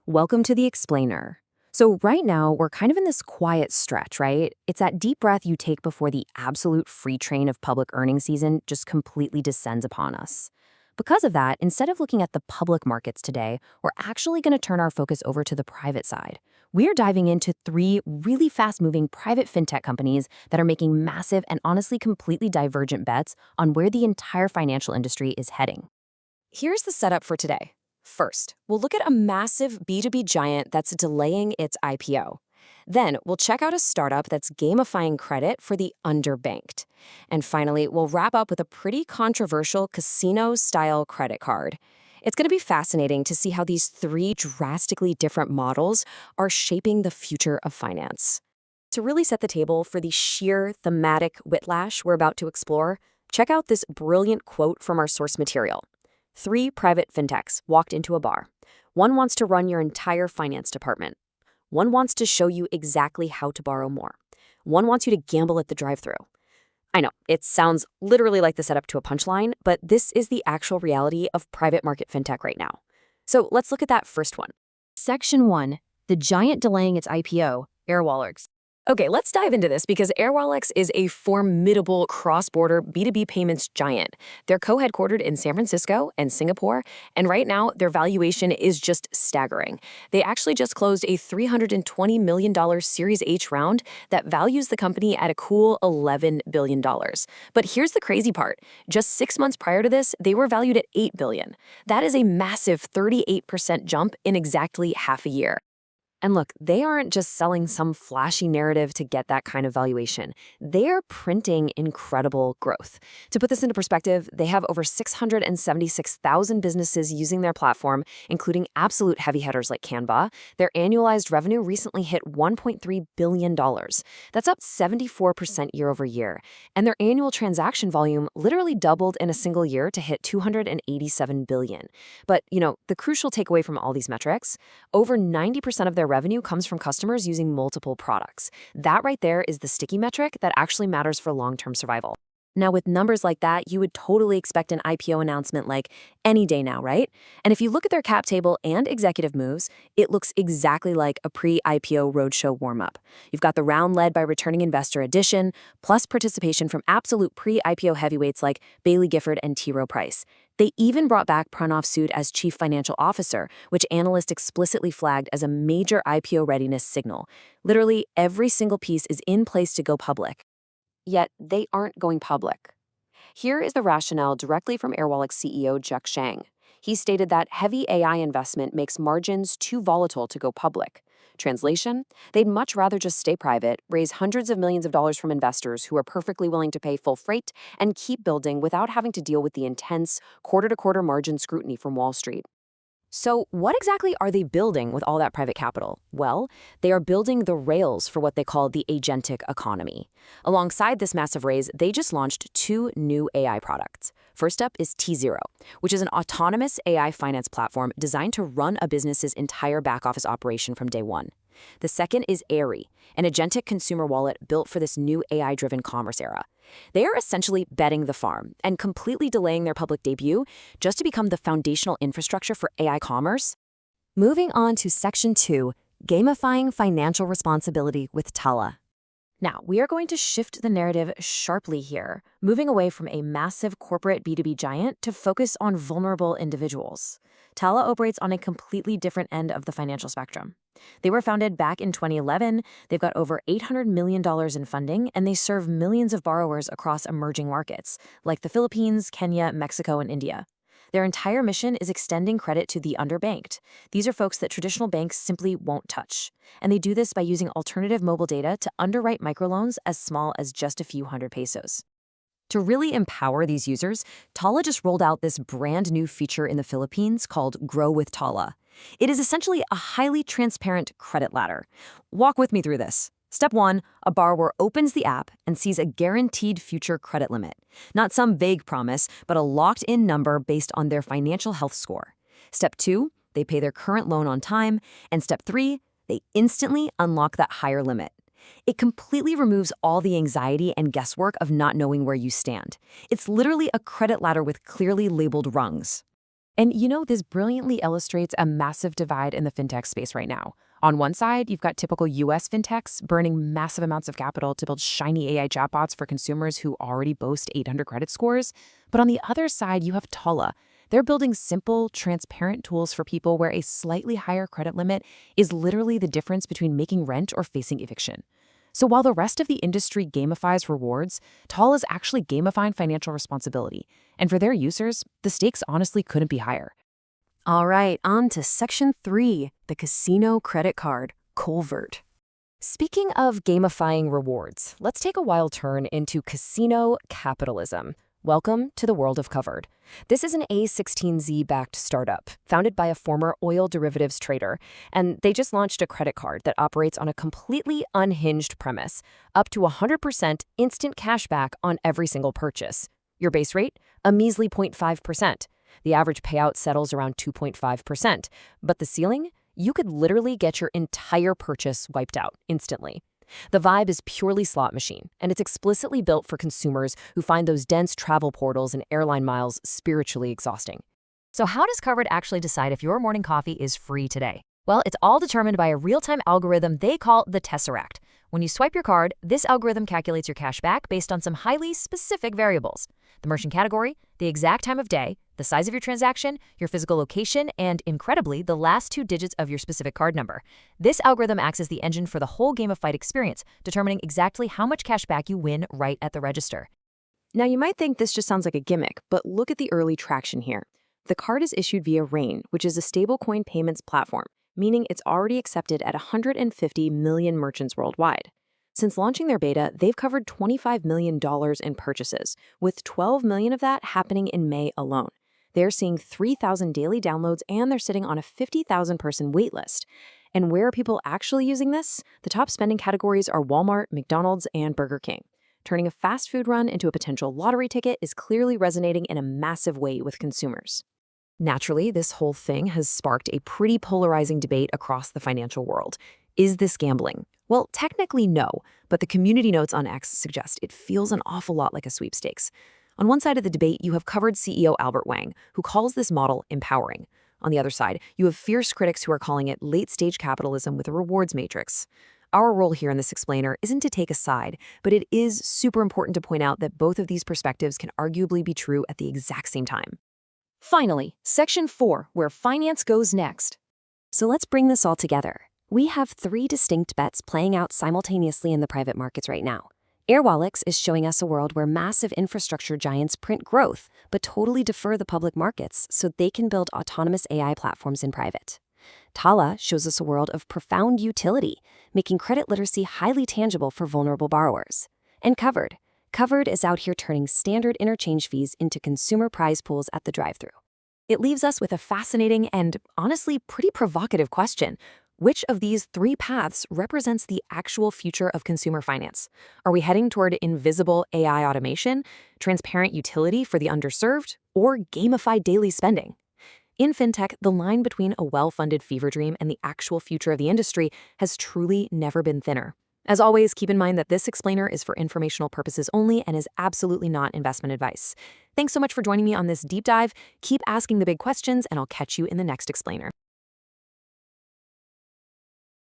Welcome to the Explainer. So, right now, we're kind of in this quiet stretch, right? It's that deep breath you take before the absolute freight train of public earnings season just completely descends upon us. Because of that, instead of looking at the public markets today, we're actually going to turn our focus over to the private side. We're diving into three really fast moving private fintech companies that are making massive and honestly completely divergent bets on where the entire financial industry is heading. Here's the setup for today. First, we'll look at a massive B2B giant that's delaying its IPO. Then, we'll check out a startup that's gamifying credit for the underbanked. And finally, we'll wrap up with a pretty controversial casino-style credit card. It's going to be fascinating to see how these three drastically different models are shaping the future of finance. To really set the table for the sheer thematic whiplash we're about to explore, check out this brilliant quote from our source material. Three private fintechs walked into a bar. One wants to run your entire finance department. One wants to show you exactly how to borrow more. One wants you to gamble at the drive-thru. I know, it sounds literally like the setup to a punchline, but this is the actual reality of private market fintech right now. So let's look at that first one. Section 1. The giant delaying its IPO, Airwallex. Okay, let's dive into this because Airwallex is a formidable cross-border B2B payments giant. They're co-headquartered in San Francisco and Singapore, and right now their valuation is just staggering. They actually just closed a $320 million Series H round that values the company at a cool $11 billion. But here's the crazy part. Just 6 months prior to this, they were valued at $8 billion. That is a massive 38% jump in exactly half a year. And look, they aren't just selling some flashy narrative to get that kind of valuation. They're printing incredible growth. To put this into perspective, they have over 676,000 businesses using their platform, including absolute heavy hitters like Canva. Their annualized revenue recently hit $1.3 billion. That's up 74% year over year. And their annual transaction volume literally doubled in a single year to hit $287 billion. But, the crucial takeaway from all these metrics, over 90% of their revenue comes from customers using multiple products. That right there is the sticky metric that actually matters for long-term survival. Now, with numbers like that, you would totally expect an IPO announcement like any day now, right? And if you look at their cap table and executive moves, it looks exactly like a pre-IPO roadshow warm-up. You've got the round led by returning investor addition, plus participation from absolute pre-IPO heavyweights like Bailey Gifford and T. Rowe Price. They even brought back Pranav Sood as chief financial officer, which analysts explicitly flagged as a major IPO readiness signal. Literally, every single piece is in place to go public. Yet, they aren't going public. Here is the rationale directly from Airwallex CEO Jack Shang. He stated that heavy AI investment makes margins too volatile to go public. Translation, they'd much rather just stay private, raise hundreds of millions of dollars from investors who are perfectly willing to pay full freight, and keep building without having to deal with the intense quarter-to-quarter margin scrutiny from Wall Street. So what exactly are they building with all that private capital? Well, they are building the rails for what they call the agentic economy. Alongside this massive raise, they just launched two new AI products. First up is T0, which is an autonomous AI finance platform designed to run a business's entire back-office operation from day one. The second is Airy, an agentic consumer wallet built for this new AI-driven commerce era. They are essentially betting the farm and completely delaying their public debut just to become the foundational infrastructure for AI commerce. Moving on to Section 2, Gamifying Financial Responsibility with Tala. Now, we are going to shift the narrative sharply here, moving away from a massive corporate B2B giant to focus on vulnerable individuals. Tala operates on a completely different end of the financial spectrum. They were founded back in 2011, they've got over $800 million in funding, and they serve millions of borrowers across emerging markets, like the Philippines, Kenya, Mexico, and India. Their entire mission is extending credit to the underbanked. These are folks that traditional banks simply won't touch. And they do this by using alternative mobile data to underwrite microloans as small as just a few hundred pesos. To really empower these users, Tala just rolled out this brand new feature in the Philippines called Grow with Tala. It is essentially a highly transparent credit ladder. Walk with me through this. Step 1, a borrower opens the app and sees a guaranteed future credit limit. Not some vague promise, but a locked-in number based on their financial health score. Step 2, they pay their current loan on time. And step 3, they instantly unlock that higher limit. It completely removes all the anxiety and guesswork of not knowing where you stand. It's literally a credit ladder with clearly labeled rungs. And this brilliantly illustrates a massive divide in the fintech space right now. On one side, you've got typical US fintechs burning massive amounts of capital to build shiny AI chatbots for consumers who already boast 800 credit scores. But on the other side, you have Tala. They're building simple, transparent tools for people where a slightly higher credit limit is literally the difference between making rent or facing eviction. So while the rest of the industry gamifies rewards, Tala is actually gamifying financial responsibility. And for their users, the stakes honestly couldn't be higher. All right, on to Section 3, the casino credit card, Colvert. Speaking of gamifying rewards, let's take a wild turn into casino capitalism. Welcome to the world of Covered. This is an A16Z-backed startup founded by a former oil derivatives trader, and they just launched a credit card that operates on a completely unhinged premise, up to 100% instant cash back on every single purchase. Your base rate? A measly 0.5%. The average payout settles around 2.5%, but the ceiling? You could literally get your entire purchase wiped out instantly. The vibe is purely slot machine, and it's explicitly built for consumers who find those dense travel portals and airline miles spiritually exhausting. So how does Covered actually decide if your morning coffee is free today? Well, it's all determined by a real-time algorithm they call the Tesseract. When you swipe your card, this algorithm calculates your cash back based on some highly specific variables: the merchant category, the exact time of day, the size of your transaction, your physical location, and, incredibly, the last 2 digits of your specific card number. This algorithm acts as the engine for the whole gamified experience, determining exactly how much cash back you win right at the register. Now, you might think this just sounds like a gimmick, but look at the early traction here. The card is issued via Rain, which is a stablecoin payments platform, meaning it's already accepted at 150 million merchants worldwide. Since launching their beta, they've covered $25 million in purchases, with 12 million of that happening in May alone. They're seeing 3,000 daily downloads, and they're sitting on a 50,000-person waitlist. And where are people actually using this? The top spending categories are Walmart, McDonald's, and Burger King. Turning a fast food run into a potential lottery ticket is clearly resonating in a massive way with consumers. Naturally, this whole thing has sparked a pretty polarizing debate across the financial world. Is this gambling? Well, technically no, but the community notes on X suggest it feels an awful lot like a sweepstakes. On one side of the debate, you have Covered CEO Albert Wang, who calls this model empowering. On the other side, you have fierce critics who are calling it late-stage capitalism with a rewards matrix. Our role here in this explainer isn't to take a side, but it is super important to point out that both of these perspectives can arguably be true at the exact same time. Finally, Section 4, where finance goes next. So let's bring this all together. We have 3 distinct bets playing out simultaneously in the private markets right now. Airwallex is showing us a world where massive infrastructure giants print growth, but totally defer the public markets so they can build autonomous AI platforms in private. Tala shows us a world of profound utility, making credit literacy highly tangible for vulnerable borrowers. And Covered is out here turning standard interchange fees into consumer prize pools at the drive-thru. It leaves us with a fascinating and, honestly, pretty provocative question. Which of these 3 paths represents the actual future of consumer finance? Are we heading toward invisible AI automation, transparent utility for the underserved, or gamified daily spending? In fintech, the line between a well-funded fever dream and the actual future of the industry has truly never been thinner. As always, keep in mind that this explainer is for informational purposes only and is absolutely not investment advice. Thanks so much for joining me on this deep dive. Keep asking the big questions, and I'll catch you in the next explainer.